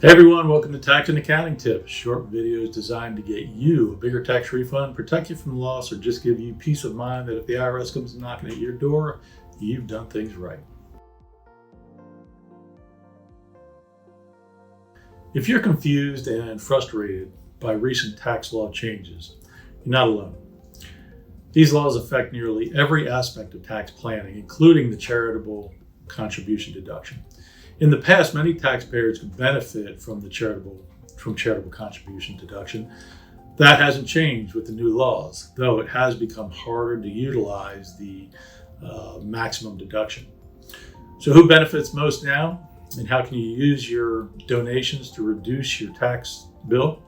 Hey everyone, welcome to Tax and Accounting Tips, short videos designed to get you a bigger tax refund, protect you from loss, or just give you peace of mind that if the IRS comes knocking at your door, you've done things right. If you're confused and frustrated by recent tax law changes, you're not alone. These laws affect nearly every aspect of tax planning, including the charitable contribution deduction. In the past, many taxpayers could benefit from charitable contribution deduction. That hasn't changed with the new laws, though it has become harder to utilize the maximum deduction. So who benefits most now, and how can you use your donations to reduce your tax bill?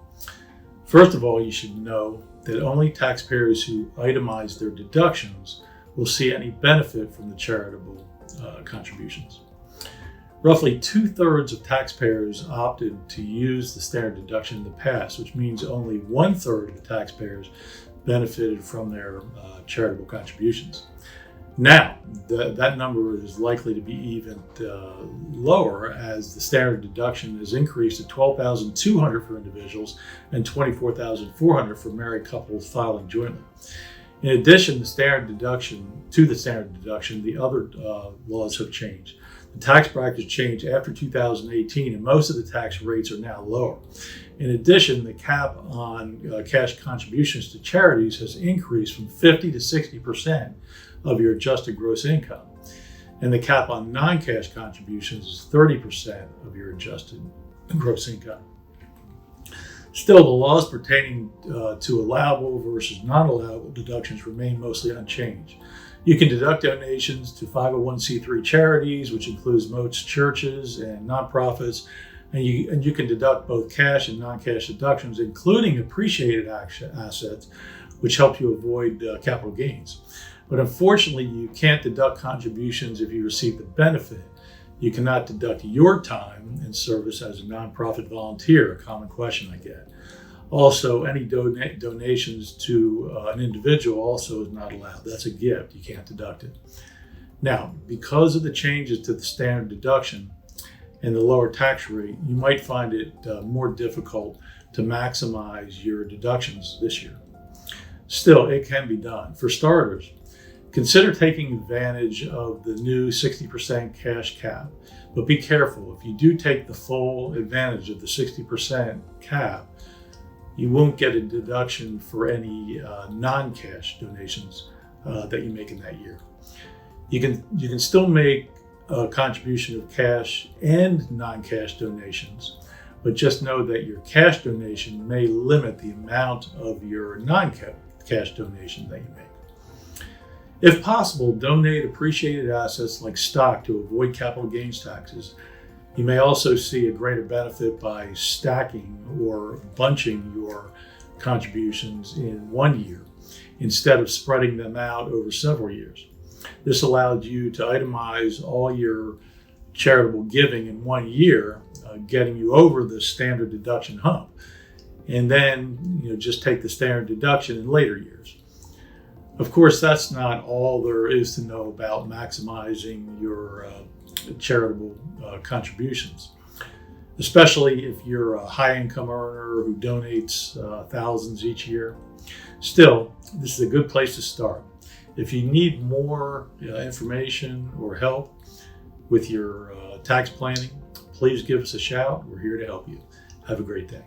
First of all, you should know that only taxpayers who itemize their deductions will see any benefit from the charitable contributions. Roughly 2/3 of taxpayers opted to use the standard deduction in the past, which means only 1/3 of the taxpayers benefited from their charitable contributions. Now, that number is likely to be even lower as the standard deduction is increased to $12,200 for individuals and $24,400 for married couples filing jointly. In addition, to the standard deduction, the other laws have changed. The tax brackets changed after 2018, and most of the tax rates are now lower. In addition, the cap on cash contributions to charities has increased from 50 to 60% of your adjusted gross income. And the cap on non-cash contributions is 30% of your adjusted gross income. Still, the laws pertaining to allowable versus non-allowable deductions remain mostly unchanged. You can deduct donations to 501c3 charities, which includes most churches and nonprofits, and you can deduct both cash and non-cash deductions, including appreciated assets, which help you avoid capital gains. But unfortunately, you can't deduct contributions if you receive the benefit. You cannot deduct your time in service as a nonprofit volunteer, a common question I get. Also, any donations to an individual also is not allowed. That's a gift. You can't deduct it. Now, because of the changes to the standard deduction and the lower tax rate, you might find it more difficult to maximize your deductions this year. Still, it can be done. For starters, consider taking advantage of the new 60% cash cap. But be careful. If you do take the full advantage of the 60% cap, you won't get a deduction for any non-cash donations that you make in that year. You can still make a contribution of cash and non-cash donations, but just know that your cash donation may limit the amount of your non-cash donation that you make. If possible, donate appreciated assets like stock to avoid capital gains taxes. You may also see a greater benefit by stacking or bunching your contributions in one year instead of spreading them out over several years. This allowed you to itemize all your charitable giving in one year, getting you over the standard deduction hump, and then just take the standard deduction in later years. Of course, that's not all there is to know about maximizing your charitable contributions, especially if you're a high income earner who donates thousands each year. Still, this is a good place to start. If you need more information or help with your tax planning, please give us a shout. We're here to help you. Have a great day.